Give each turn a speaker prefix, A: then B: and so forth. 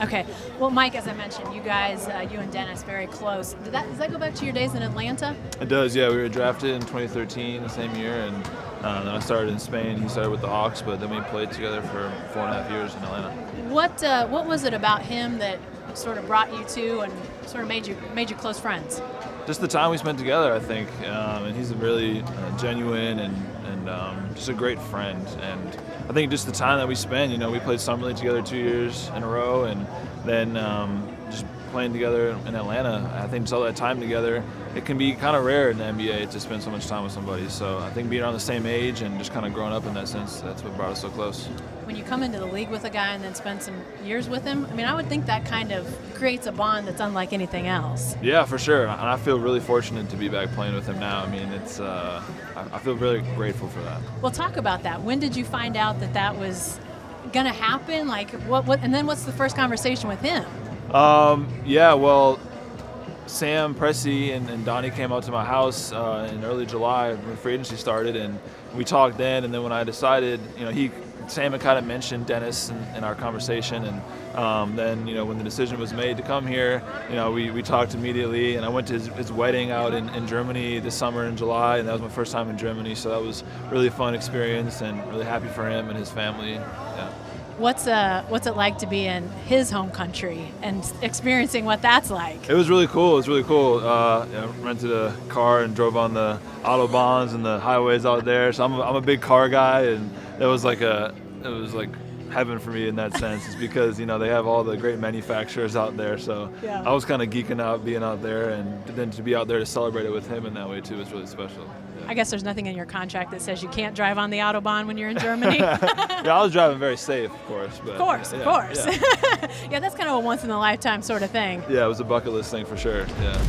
A: Okay. Well, Mike, as I mentioned, you guys, you and Dennis, very close. Does that go back to your days in Atlanta?
B: It does, yeah. We were drafted in 2013, the same year, and then I started in Spain. He started with the Hawks, but then we played together for 4.5 years in Atlanta.
A: What was it about him that sort of brought you two and sort of made you close friends?
B: Just the time we spent together, I think, and he's a really genuine and just a great friend. And I think just the time that we spent, we played summer league together 2 years in a row, and then just playing together in Atlanta. I think just all that time together, it can be kind of rare in the NBA to spend so much time with somebody. So I think being around the same age and just kind of growing up in that sense, that's what brought us so close.
A: When you come into the league with a guy and then spend some years with him, I would think that kind of creates a bond that's unlike anything else.
B: Yeah, for sure. And I feel really fortunate to be back playing with him now. It's I feel really grateful for that.
A: Well, talk about that. When did you find out that was going to happen? Like, what? And then what's the first conversation with him?
B: Well, Sam Pressey and Donnie came out to my house in early July when free agency started, and we talked then. And then when I decided, Sam had kind of mentioned Dennis in our conversation, and then when the decision was made to come here, we talked immediately, and I went to his wedding out in Germany this summer in July, and that was my first time in Germany, so that was really a fun experience, and really happy for him and his family. Yeah.
A: What's it like to be in his home country and experiencing what that's like?
B: It was really cool. Rented a car and drove on the autobahns and the highways out there. So I'm a big car guy, and it was like heaven for me in that sense. It's because they have all the great manufacturers out there. So
A: yeah.
B: I was kind of geeking out being out there, and then to be out there to celebrate it with him in that way too is really special. Yeah.
A: I guess there's nothing in your contract that says you can't drive on the Autobahn when you're in Germany.
B: Yeah, I was driving very safe, of course. But,
A: of course.
B: Yeah.
A: Yeah, that's kind of a once-in-a-lifetime sort of thing.
B: Yeah, it was a bucket list thing for sure, yeah.